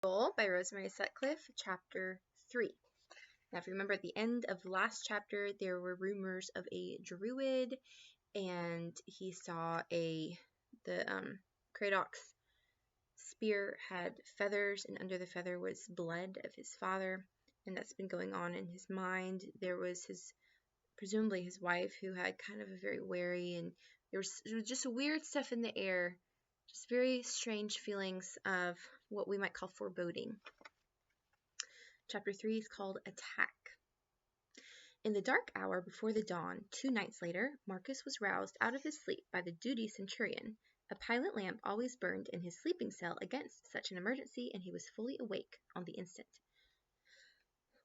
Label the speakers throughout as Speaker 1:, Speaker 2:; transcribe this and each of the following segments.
Speaker 1: By Rosemary Sutcliff, Chapter 3. Now, if you remember at the end of the last chapter, there were rumors of a druid, and he saw the Craddock's spear had feathers, and under the feather was blood of his father, and that's been going on in his mind. There was presumably his wife, who had kind of a very wary, and there was just weird stuff in the air. Just very strange feelings of what we might call foreboding. Chapter 3 is called Attack. In the dark hour before the dawn, 2 nights later, Marcus was roused out of his sleep by the duty centurion. A pilot lamp always burned in his sleeping cell against such an emergency, and he was fully awake on the instant.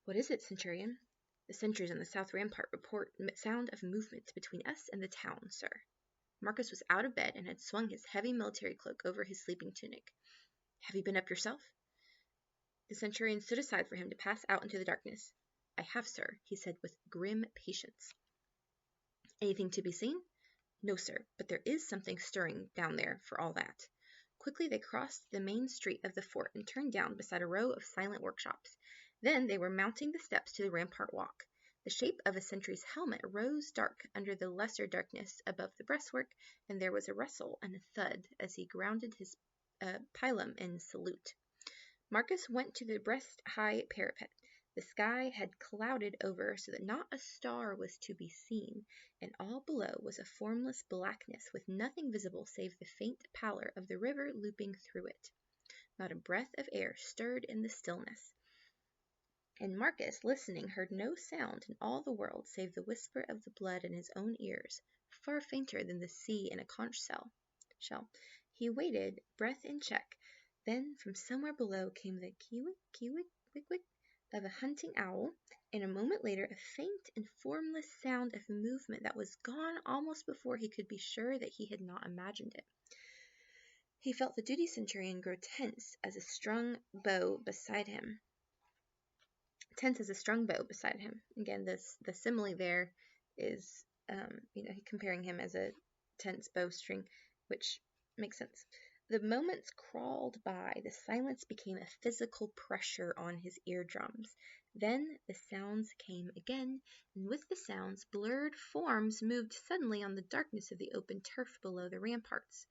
Speaker 1: "What is it, centurion?" "The sentries on the south rampart report sound of movement between us and the town, sir." Marcus was out of bed and had swung his heavy military cloak over his sleeping tunic. "Have you been up yourself?" The centurion stood aside for him to pass out into the darkness. "I have, sir," he said with grim patience. "Anything to be seen?" "No, sir, but there is something stirring down there for all that." Quickly they crossed the main street of the fort and turned down beside a row of silent workshops. Then they were mounting the steps to the rampart walk. The shape of a sentry's helmet rose dark under the lesser darkness above the breastwork, and there was a rustle and a thud as he grounded his pilum in salute. Marcus went to the breast-high parapet. The sky had clouded over so that not a star was to be seen, and all below was a formless blackness with nothing visible save the faint pallor of the river looping through it. Not a breath of air stirred in the stillness, and Marcus, listening, heard no sound in all the world save the whisper of the blood in his own ears, far fainter than the sea in a conch shell. He waited, breath in check. Then from somewhere below came the kiwick, kiwick, wick, wick of a hunting owl, and a moment later a faint and formless sound of movement that was gone almost before he could be sure that he had not imagined it. He felt the duty centurion grow tense as a strung bow beside him. Again, the simile there is, comparing him as a tense bowstring, which makes sense. The moments crawled by. The silence became a physical pressure on his eardrums. Then the sounds came again, and with the sounds, blurred forms moved suddenly on the darkness of the open turf below the ramparts.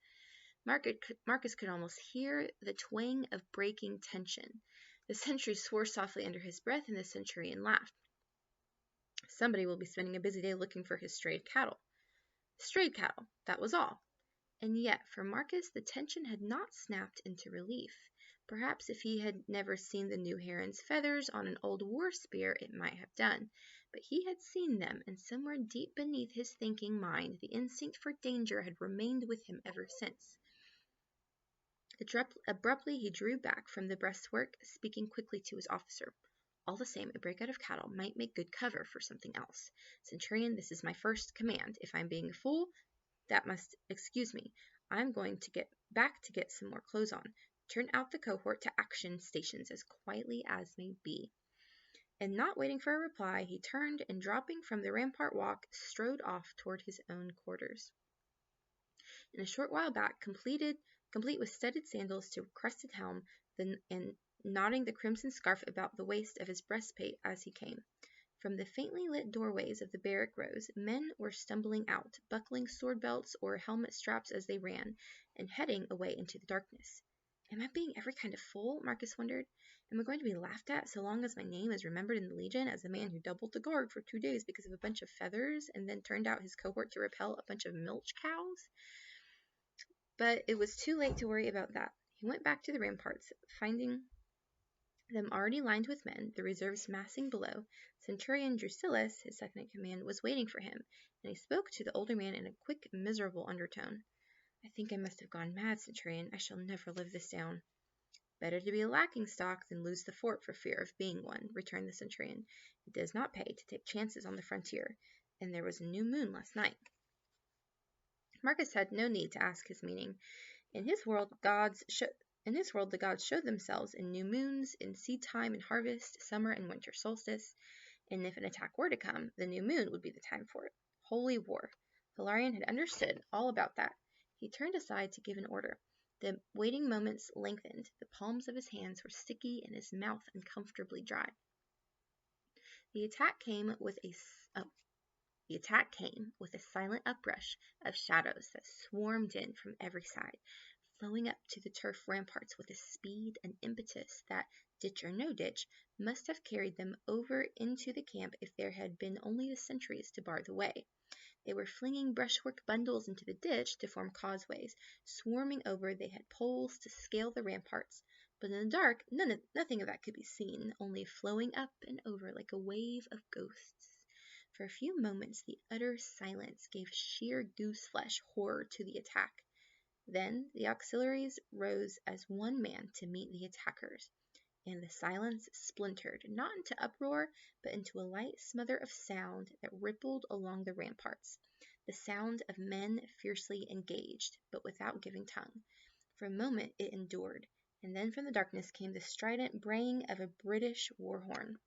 Speaker 1: Marcus could almost hear the twang of breaking tension. The sentry swore softly under his breath, and the centurion laughed. Somebody will be spending a busy day looking for his strayed cattle. Strayed cattle, that was all. And yet, for Marcus, the tension had not snapped into relief. Perhaps if he had never seen the new heron's feathers on an old war spear, it might have done. But he had seen them, and somewhere deep beneath his thinking mind, the instinct for danger had remained with him ever since. Abruptly, he drew back from the breastwork, speaking quickly to his officer. "All the same, a breakout of cattle might make good cover for something else. Centurion, this is my first command. If I'm being a fool, that must excuse me. I'm going to get back to get some more clothes on. Turn out the cohort to action stations as quietly as may be." And not waiting for a reply, he turned and, dropping from the rampart walk, strode off toward his own quarters. In a short while back, complete with studded sandals to crested helm, and knotting the crimson scarf about the waist of his breastplate as he came. From the faintly lit doorways of the barrack rows, men were stumbling out, buckling sword belts or helmet straps as they ran, and heading away into the darkness. Am I being every kind of fool? Marcus wondered. Am I going to be laughed at so long as my name is remembered in the Legion as the man who doubled the guard for 2 days because of a bunch of feathers and then turned out his cohort to repel a bunch of milch cows? But it was too late to worry about that. He went back to the ramparts, finding them already lined with men, the reserves massing below. Centurion Drusillus, his second in command, was waiting for him, and he spoke to the older man in a quick, miserable undertone. "I think I must have gone mad, Centurion. I shall never live this down." "Better to be a laughing-stock than lose the fort for fear of being one," returned the centurion. "It does not pay to take chances on the frontier, and there was a new moon last night." Marcus had no need to ask his meaning. In his world, the gods showed themselves in new moons, in seed time and harvest, summer and winter solstice, and if an attack were to come, the new moon would be the time for it. Holy war. Hilarion had understood all about that. He turned aside to give an order. The waiting moments lengthened. The palms of his hands were sticky and his mouth uncomfortably dry. The attack came with a silent uprush of shadows that swarmed in from every side, flowing up to the turf ramparts with a speed and impetus that, ditch or no ditch, must have carried them over into the camp if there had been only the sentries to bar the way. They were flinging brushwork bundles into the ditch to form causeways. Swarming over, they had poles to scale the ramparts. But in the dark, nothing of that could be seen, only flowing up and over like a wave of ghosts. For a few moments, the utter silence gave sheer gooseflesh horror to the attack. Then the auxiliaries rose as one man to meet the attackers, and the silence splintered, not into uproar, but into a light smother of sound that rippled along the ramparts, the sound of men fiercely engaged, but without giving tongue. For a moment it endured, and then from the darkness came the strident braying of a British war horn.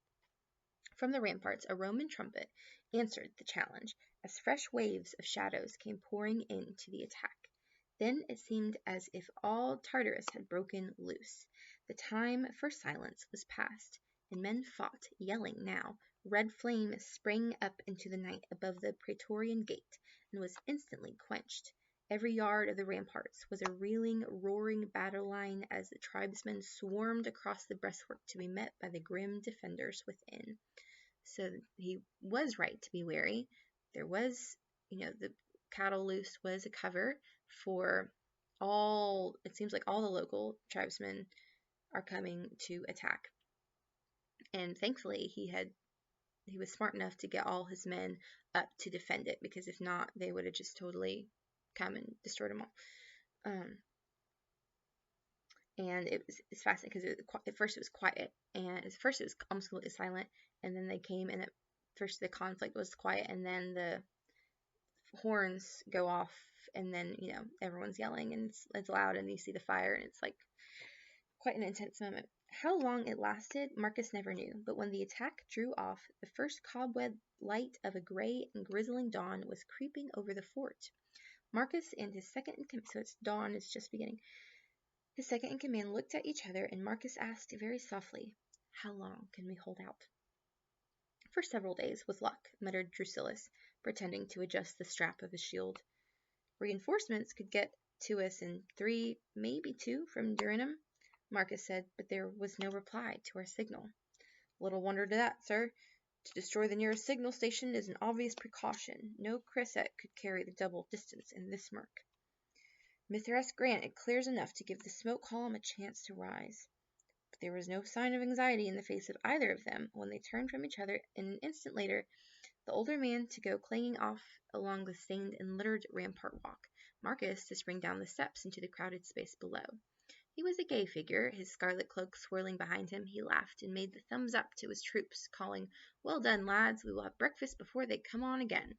Speaker 1: From the ramparts a Roman trumpet answered the challenge, as fresh waves of shadows came pouring in to the attack. Then it seemed as if all Tartarus had broken loose. The time for silence was past, and men fought, yelling now. Red flame sprang up into the night above the Praetorian gate, and was instantly quenched. Every yard of the ramparts was a reeling, roaring battle line as the tribesmen swarmed across the breastwork to be met by the grim defenders within. So he was right to be wary. There was, the cattle loose was a cover for all, it seems like all the local tribesmen are coming to attack. And thankfully he was smart enough to get all his men up to defend it, because if not, they would have just totally come and destroyed them all. And it's fascinating because at first it was quiet, and at first it was almost completely silent, and then they came, and at first the conflict was quiet, and then the horns go off, and then everyone's yelling, and it's loud, and you see the fire, and it's like quite an intense moment. How long it lasted, Marcus never knew, but when the attack drew off, the first cobweb light of a gray and grizzling dawn was creeping over the fort. Marcus and his second in command, so it's dawn is just beginning. His second in command looked at each other, and Marcus asked very softly, "How long can we hold out?" "For several days, with luck," muttered Drusillus, pretending to adjust the strap of his shield. "Reinforcements could get to us in 3, maybe 2, from Durinum," Marcus said, but there was no reply to our signal. "Little wonder to that, sir. To destroy the nearest signal station is an obvious precaution. No cresset could carry the double distance in this murk. Mithras grant it clears enough to give the smoke column a chance to rise." But there was no sign of anxiety in the face of either of them when they turned from each other, and an instant later, the older man to go clanging off along the stained and littered rampart walk, Marcus to spring down the steps into the crowded space below. He was a gay figure, his scarlet cloak swirling behind him. He laughed and made the thumbs up to his troops, calling, "Well done, lads, we will have breakfast before they come on again."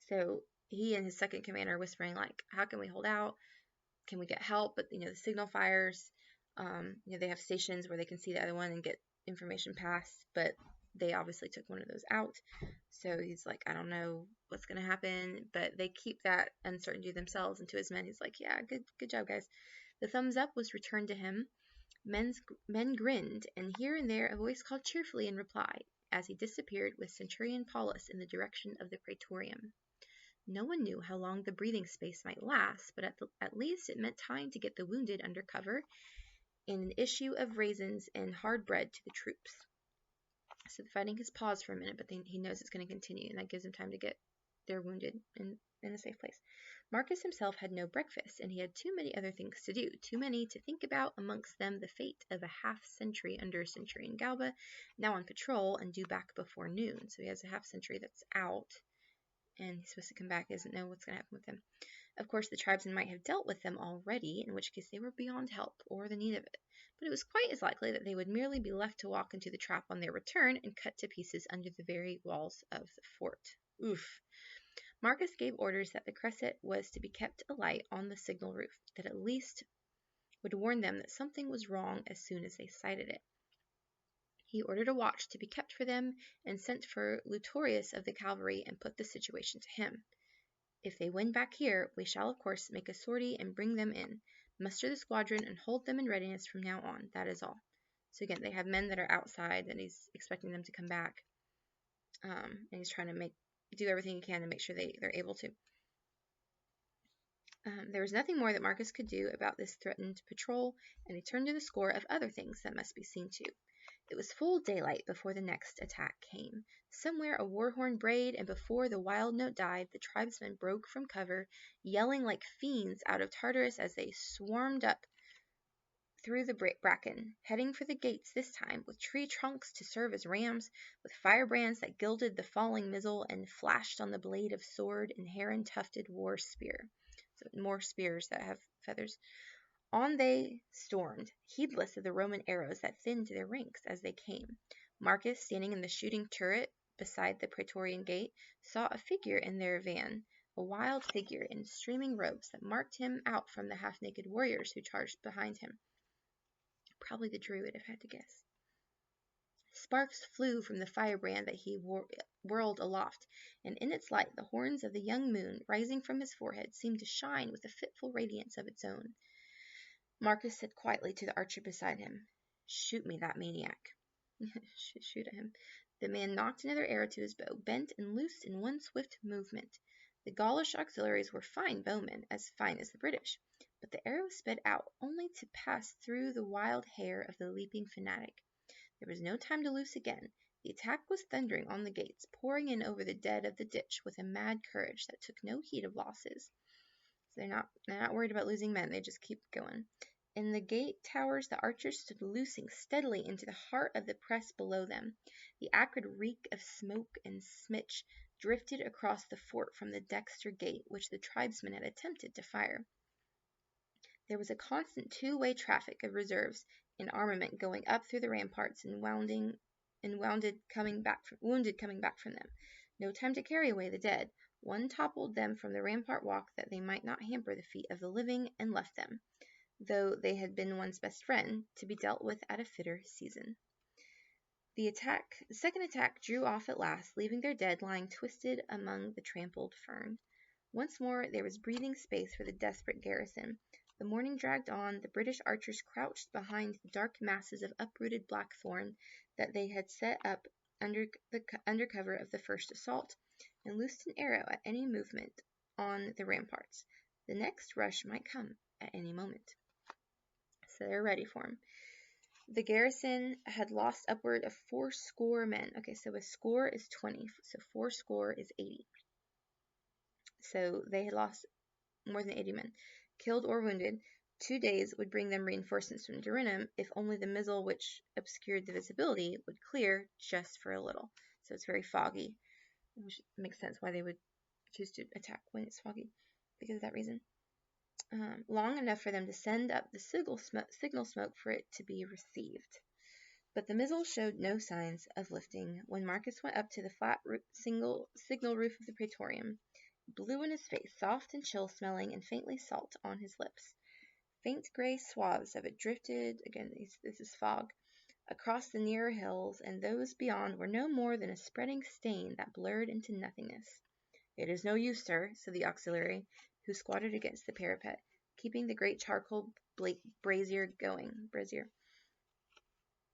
Speaker 1: So he and his second commander whispering, like, how can we hold out? Can we get help? But, the signal fires, they have stations where they can see the other one and get information passed, but they obviously took one of those out. So he's like, I don't know what's going to happen, but they keep that uncertainty themselves. And to his men, he's like, yeah, good job, guys. The thumbs up was returned to him. Men grinned, and here and there a voice called cheerfully in reply, as he disappeared with Centurion Paulus in the direction of the Praetorium. No one knew how long the breathing space might last, but at least it meant time to get the wounded under cover and an issue of raisins and hard bread to the troops. So the fighting has paused for a minute, but he knows it's going to continue, and that gives him time to get their wounded in a safe place. Marcus himself had no breakfast, and he had too many other things to do, too many to think about, amongst them the fate of a half-century under Centurion Galba, now on patrol and due back before noon. So he has a half-century that's out, and he's supposed to come back. He doesn't know what's going to happen with them. Of course, the tribesmen might have dealt with them already, in which case they were beyond help or the need of it. But it was quite as likely that they would merely be left to walk into the trap on their return and cut to pieces under the very walls of the fort. Oof. Marcus gave orders that the cresset was to be kept alight on the signal roof, that at least would warn them that something was wrong as soon as they sighted it. He ordered a watch to be kept for them, and sent for Lutorius of the cavalry and put the situation to him. If they win back here, we shall of course make a sortie and bring them in. Muster the squadron and hold them in readiness from now on. That is all. So again, they have men that are outside, and he's expecting them to come back. And he's trying to do everything he can to make sure they're able to. There was nothing more that Marcus could do about this threatened patrol, and he turned to the score of other things that must be seen to. It was full daylight before the next attack came. Somewhere a war horn brayed, and before the wild note died, the tribesmen broke from cover, yelling like fiends out of Tartarus as they swarmed up through the bracken, heading for the gates this time, with tree trunks to serve as rams, with firebrands that gilded the falling muzzle and flashed on the blade of sword and heron-tufted war spear. So more spears that have feathers. On they stormed, heedless of the Roman arrows that thinned their ranks as they came. Marcus, standing in the shooting turret beside the Praetorian gate, saw a figure in their van, a wild figure in streaming robes that marked him out from the half-naked warriors who charged behind him. Probably the druid, if I had to guess. Sparks flew from the firebrand that he whirled aloft, and in its light the horns of the young moon, rising from his forehead, seemed to shine with a fitful radiance of its own. Marcus said quietly to the archer beside him, "Shoot me that maniac." Shoot at him. The man knocked another arrow to his bow, bent and loosed in one swift movement. The Gaulish auxiliaries were fine bowmen, as fine as the British, but the arrow sped out, only to pass through the wild hair of the leaping fanatic. There was no time to loose again. The attack was thundering on the gates, pouring in over the dead of the ditch with a mad courage that took no heed of losses. So they're not worried about losing men, they just keep going. In the gate towers the archers stood loosing steadily into the heart of the press below them. The acrid reek of smoke and smitch drifted across the fort from the Dexter gate, which the tribesmen had attempted to fire. There was a constant two-way traffic of reserves and armament going up through the ramparts and wounded coming back from them. No time to carry away the dead. One toppled them from the rampart walk that they might not hamper the feet of the living, and left them, though they had been one's best friend, to be dealt with at a fitter season. The second attack drew off at last, leaving their dead lying twisted among the trampled fern. Once more there was breathing space for the desperate garrison. The morning dragged on. The British archers crouched behind the dark masses of uprooted blackthorn that they had set up under cover of the first assault, and loosed an arrow at any movement on the ramparts. The next rush might come at any moment. So they're ready for him. The garrison had lost upward of 80 men. Okay, so a score is 20, so 80 is 80. So they had lost more than 80 men, killed or wounded. 2 days would bring them reinforcements from Durinum, if only the mizzle which obscured the visibility would clear just for a little. So it's very foggy, which makes sense why they would choose to attack when it's foggy, because of that reason. Long enough for them to send up the signal smoke for it to be received. But the mizzle showed no signs of lifting when Marcus went up to the flat signal roof of the Praetorium, blue in his face, soft and chill-smelling, and faintly salt on his lips. Faint gray swathes of it drifted, again this is fog, across the nearer hills, and those beyond were no more than a spreading stain that blurred into nothingness. "It is no use, sir," said the auxiliary, who squatted against the parapet, keeping the great charcoal brazier going.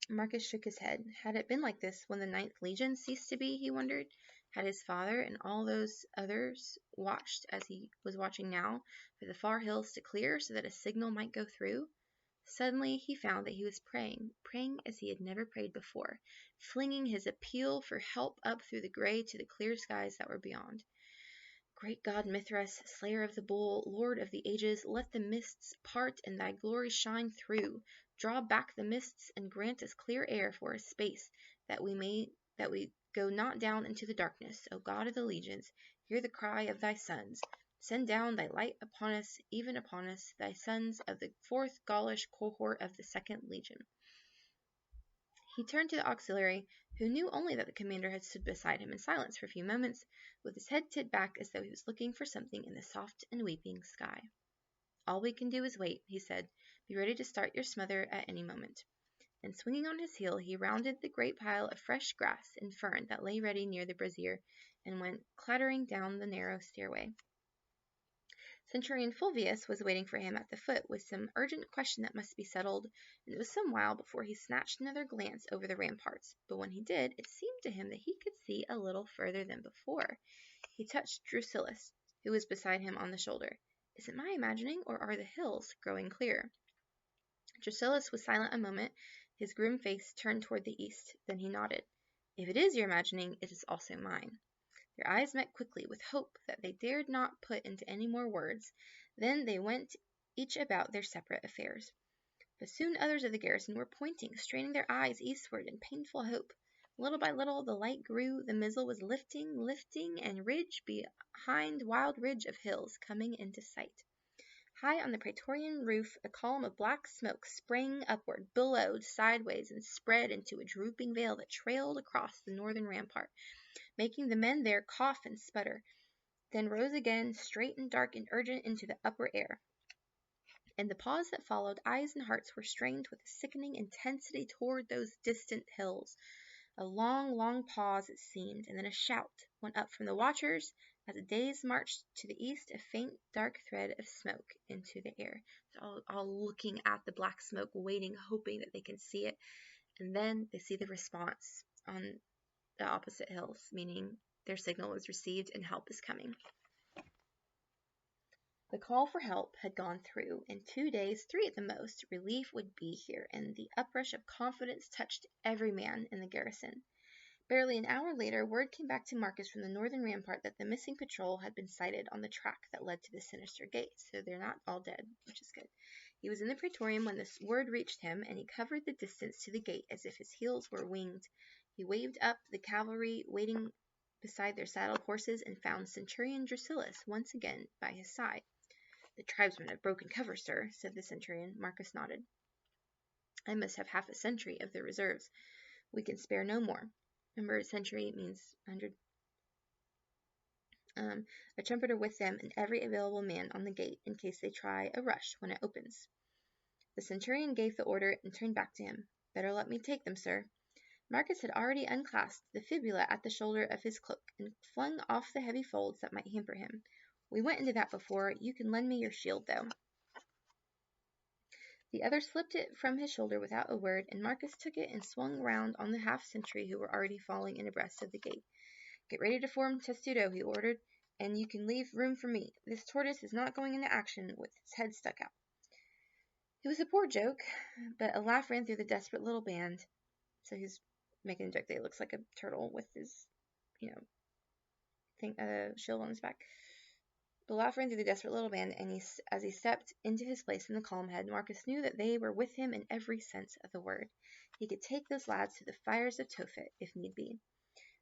Speaker 1: Marcus shook his head. Had it been like this when the 9th Legion ceased to be, he wondered? Had his father and all those others watched as he was watching now for the far hills to clear so that a signal might go through? Suddenly he found that he was praying as he had never prayed before, flinging his appeal for help up through the gray to the clear skies that were beyond. "Great God Mithras, slayer of the bull, lord of the ages, let the mists part and thy glory shine through. Draw back the mists and grant us clear air for a space, that we go not down into the darkness. O God of the legions, hear the cry of thy sons. Send down thy light upon us, even upon us, thy sons of the 4th Gaulish cohort of the 2nd Legion." He turned to the auxiliary, who knew only that the commander had stood beside him in silence for a few moments, with his head tipped back as though he was looking for something in the soft and weeping sky. "All we can do is wait," he said. "Be ready to start your smother at any moment." And swinging on his heel, he rounded the great pile of fresh grass and fern that lay ready near the brazier, and went clattering down the narrow stairway. Centurion Fulvius was waiting for him at the foot with some urgent question that must be settled, and it was some while before he snatched another glance over the ramparts. But when he did, it seemed to him that he could see a little further than before. He touched Drusillus, who was beside him, on the shoulder. "Is it my imagining, or are the hills growing clearer?" Drusillus was silent a moment, his grim face turned toward the east. Then he nodded. "If it is your imagining, it is also mine." Their eyes met quickly with hope that they dared not put into any more words. Then they went each about their separate affairs. But soon others of the garrison were pointing, straining their eyes eastward in painful hope. Little by little the light grew, the mizzle was lifting, and ridge behind wild ridge of hills coming into sight. High on the praetorian roof a column of black smoke sprang upward, billowed sideways, and spread into a drooping veil that trailed across the northern rampart, making the men there cough and sputter, then rose again, straight and dark and urgent, into the upper air. In the pause that followed, eyes and hearts were strained with a sickening intensity toward those distant hills. A long, long pause it seemed, and then a shout went up from the watchers as the days marched to the east, a faint, dark thread of smoke into the air. So all looking at the black smoke, waiting, hoping that they can see it, and then they see the response on the opposite hills, meaning their signal was received and help is coming. The call for help had gone through. In 2 days, 3 at the most, relief would be here, and the uprush of confidence touched every man in the garrison. Barely an hour later, word came back to Marcus from the northern rampart that the missing patrol had been sighted on the track that led to the sinister gate, so they're not all dead, which is good. He was in the praetorium when this word reached him, and he covered the distance to the gate as if his heels were winged. He waved up the cavalry waiting beside their saddled horses and found Centurion Drusillus once again by his side. "The tribesmen have broken cover, sir," said the centurion. Marcus nodded. "I must have half a century of the reserves. We can spare no more." Remember, a century means 100. A trumpeter with them and every available man on the gate in case they try a rush when it opens. The centurion gave the order and turned back to him. "Better let me take them, sir." Marcus had already unclasped the fibula at the shoulder of his cloak and flung off the heavy folds that might hamper him. "We went into that before. You can lend me your shield, though." The other slipped it from his shoulder without a word, and Marcus took it and swung round on the half-sentry who were already falling in abreast of the gate. "Get ready to form testudo," he ordered, "and you can leave room for me. This tortoise is not going into action with its head stuck out." It was a poor joke, but a laugh ran through the desperate little band. So he's making a joke that he looks like a turtle with his, shield on his back. The laugh ran through the desperate little band, and as he stepped into his place in the column head, Marcus knew that they were with him in every sense of the word. He could take those lads to the fires of Tophet, if need be.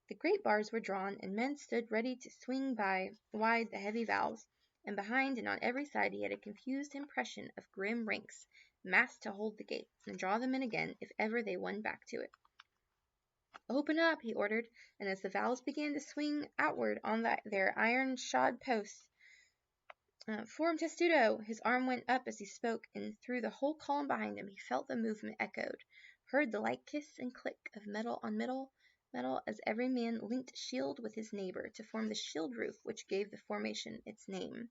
Speaker 1: The great bars were drawn, and men stood ready to swing by wide the heavy valves, and behind and on every side he had a confused impression of grim ranks, massed to hold the gate, and draw them in again if ever they won back to it. "Open up," he ordered, and as the valves began to swing outward on their iron-shod posts, "Form testudo!" His arm went up as he spoke, and through the whole column behind him he felt the movement echoed, heard the light kiss and click of metal on metal as every man linked shield with his neighbor to form the shield roof which gave the formation its name.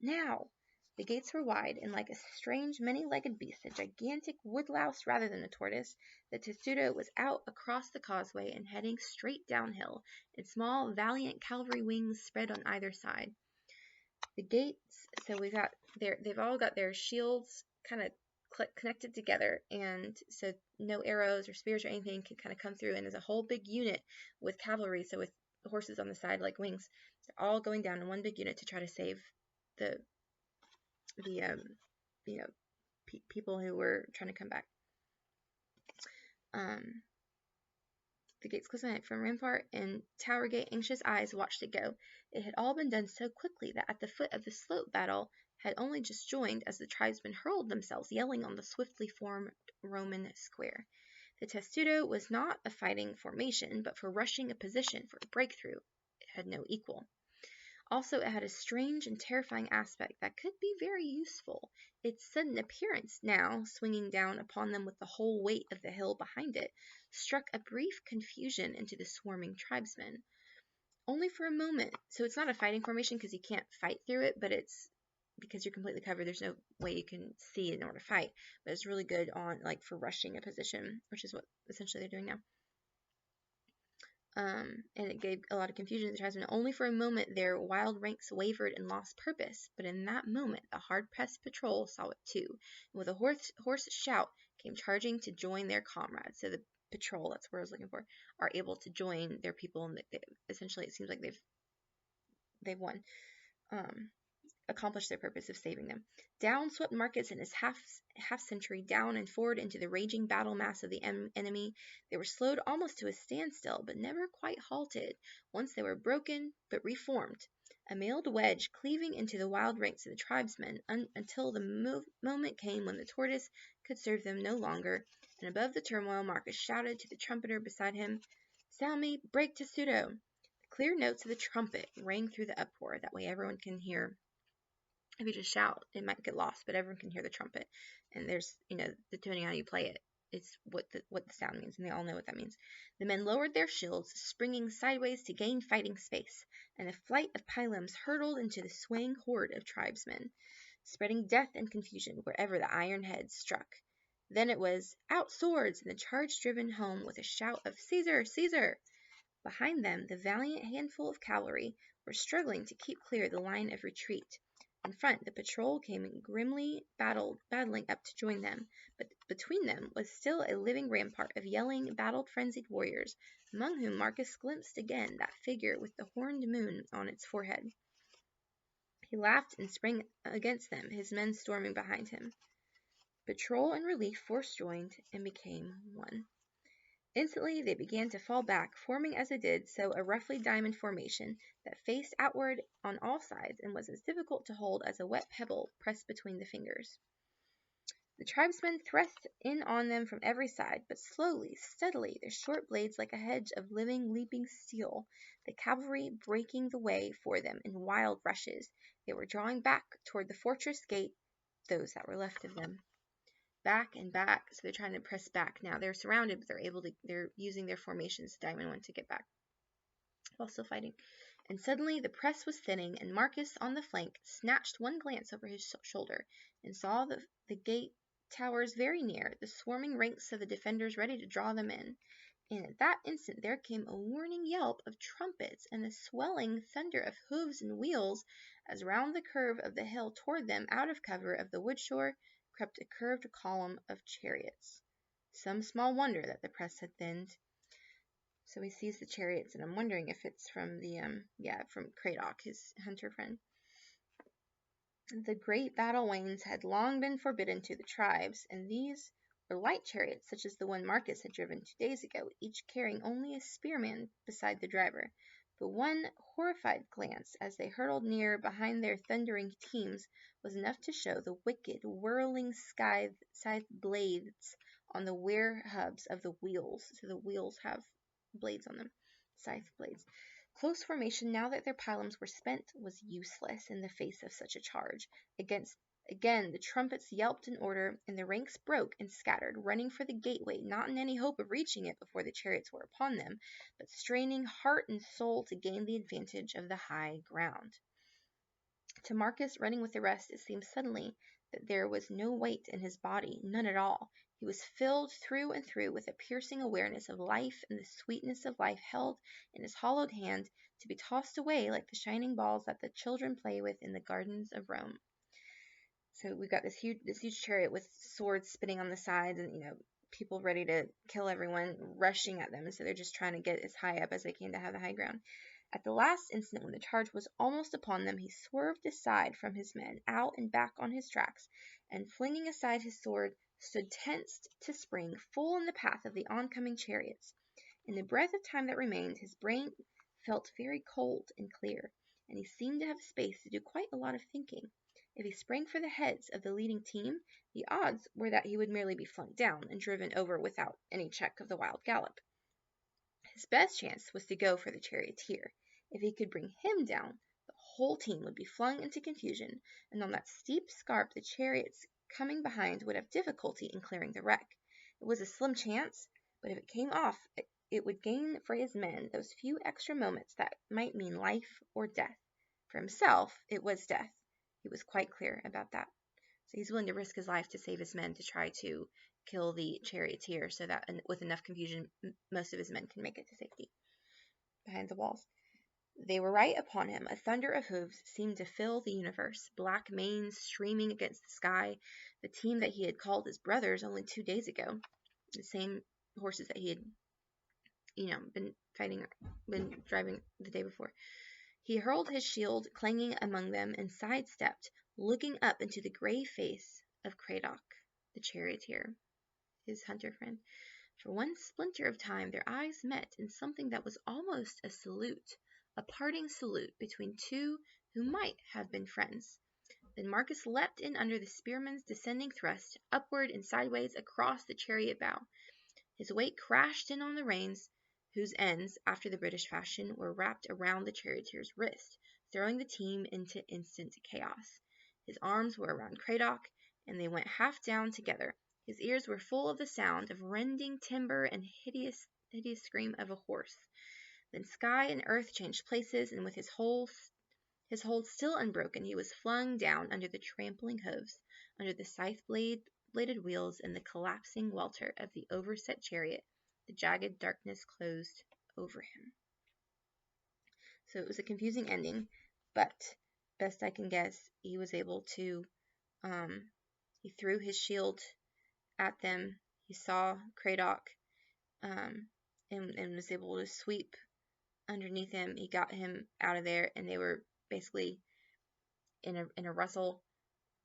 Speaker 1: Now! The gates were wide, and like a strange many-legged beast, a gigantic woodlouse rather than a tortoise, the testudo was out across the causeway and heading straight downhill, its small, valiant cavalry wings spread on either side. The gates, so they've all got their shields kind of connected together, and so no arrows or spears or anything can kind of come through, and there's a whole big unit with cavalry, so with horses on the side like wings, they're all going down in one big unit to try to save the people who were trying to come back. The gates closed on it from rampart and tower gate. Anxious eyes watched it go. It had all been done so quickly that at the foot of the slope battle had only just joined as the tribesmen hurled themselves, yelling on the swiftly formed Roman square. The testudo was not a fighting formation, but for rushing a position for a breakthrough. It had no equal. Also, it had a strange and terrifying aspect that could be very useful. Its sudden appearance now, swinging down upon them with the whole weight of the hill behind it, struck a brief confusion into the swarming tribesmen. Only for a moment. So it's not a fighting formation because you can't fight through it, but it's because you're completely covered, there's no way you can see in order to fight. But it's really good on, like, for rushing a position, which is what essentially they're doing now. And it gave a lot of confusion to the tribesmen. Only for a moment their wild ranks wavered and lost purpose, but in that moment the hard-pressed patrol saw it too, and with a hoarse shout came charging to join their comrades. So the patrol, that's what I was looking for, are able to join their people, and essentially it seems like they've won. Accomplished their purpose of saving them. Down swept Marcus and his half-century, down and forward into the raging battle mass of the enemy. They were slowed almost to a standstill, but never quite halted. Once they were broken, but reformed, a mailed wedge cleaving into the wild ranks of the tribesmen, until the moment came when the tortoise could serve them no longer, and above the turmoil Marcus shouted to the trumpeter beside him, "Sound me, break to pseudo." The clear notes of the trumpet rang through the uproar. That way everyone can hear. If you just shout, it might get lost, but everyone can hear the trumpet. And there's, depending on how you play it, it's what the sound means, and they all know what that means. The men lowered their shields, springing sideways to gain fighting space, and a flight of pylons hurtled into the swaying horde of tribesmen, spreading death and confusion wherever the iron heads struck. Then it was, "Out swords!" and the charge driven home with a shout of, "Caesar! Caesar!" Behind them, the valiant handful of cavalry were struggling to keep clear the line of retreat. In front, the patrol came grimly battling up to join them, but between them was still a living rampart of yelling, battle-frenzied warriors, among whom Marcus glimpsed again that figure with the horned moon on its forehead. He laughed and sprang against them, his men storming behind him. Patrol and relief force joined and became one. Instantly they began to fall back, forming as they did so a roughly diamond formation that faced outward on all sides and was as difficult to hold as a wet pebble pressed between the fingers. The tribesmen thrust in on them from every side, but slowly, steadily, their short blades like a hedge of living, leaping steel, the cavalry breaking the way for them in wild rushes. They were drawing back toward the fortress gate, those that were left of them. Back and back, so they're trying to press back now. They're surrounded, but they're using their formations, Diamond One, to get back while still fighting. And suddenly the press was thinning, and Marcus on the flank snatched one glance over his shoulder and saw the gate towers very near, the swarming ranks of the defenders ready to draw them in. And at that instant there came a warning yelp of trumpets and the swelling thunder of hooves and wheels as round the curve of the hill toward them, out of cover of the wood shore, crept a curved column of chariots. Some small wonder that the press had thinned. So he sees the chariots, and I'm wondering if it's from from Cradock, his hunter friend. The great battle wains had long been forbidden to the tribes, and these were light chariots such as the one Marcus had driven 2 days ago, each carrying only a spearman beside the driver. But one horrified glance as they hurtled near behind their thundering teams was enough to show the wicked, whirling scythe blades on the weir hubs of the wheels. So the wheels have blades on them, scythe blades. Close formation, now that their pylons were spent, was useless in the face of such a charge. Again, the trumpets yelped in order, and the ranks broke and scattered, running for the gateway, not in any hope of reaching it before the chariots were upon them, but straining heart and soul to gain the advantage of the high ground. To Marcus, running with the rest, it seemed suddenly that there was no weight in his body, none at all. He was filled through and through with a piercing awareness of life and the sweetness of life held in his hollowed hand to be tossed away like the shining balls that the children play with in the gardens of Rome. So we've got this huge chariot with swords spinning on the sides, and people ready to kill everyone, rushing at them. And so they're just trying to get as high up as they can to have the high ground. At the last instant, when the charge was almost upon them, he swerved aside from his men, out and back on his tracks, and flinging aside his sword, stood tensed to spring full in the path of the oncoming chariots. In the breath of time that remained, his brain felt very cold and clear, and he seemed to have space to do quite a lot of thinking. If he sprang for the heads of the leading team, the odds were that he would merely be flung down and driven over without any check of the wild gallop. His best chance was to go for the charioteer. If he could bring him down, the whole team would be flung into confusion, and on that steep scarp the chariots coming behind would have difficulty in clearing the wreck. It was a slim chance, but if it came off, it would gain for his men those few extra moments that might mean life or death. For himself, it was death. He was quite clear about that. So he's willing to risk his life to save his men to try to kill the charioteer so that with enough confusion, most of his men can make it to safety behind the walls. They were right upon him. A thunder of hooves seemed to fill the universe, black manes streaming against the sky. The team that he had called his brothers only 2 days ago, the same horses that he had, been driving the day before. He hurled his shield clanging among them and sidestepped, looking up into the gray face of Cradock, the charioteer, his hunter friend. For one splinter of time their eyes met in something that was almost a salute, a parting salute between two who might have been friends. Then Marcus leapt in under the spearman's descending thrust, upward and sideways across the chariot bow. His weight crashed in on the reins, whose ends, after the British fashion, were wrapped around the charioteer's wrist, throwing the team into instant chaos. His arms were around Cradock, and they went half down together. His ears were full of the sound of rending timber and hideous scream of a horse. Then sky and earth changed places, and with his hold still unbroken, he was flung down under the trampling hoofs, under the scythe-bladed wheels, and the collapsing welter of the overset chariot. The jagged darkness closed over him. So it was a confusing ending, but best I can guess, he was able to, he threw his shield at them. He saw Cradock, and was able to sweep underneath him. He got him out of there, and they were basically in a rustle,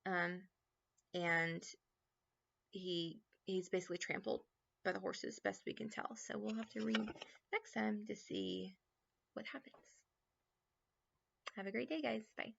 Speaker 1: and he's basically trampled by the horses, best we can tell. So we'll have to read next time to see what happens. Have a great day, guys. Bye.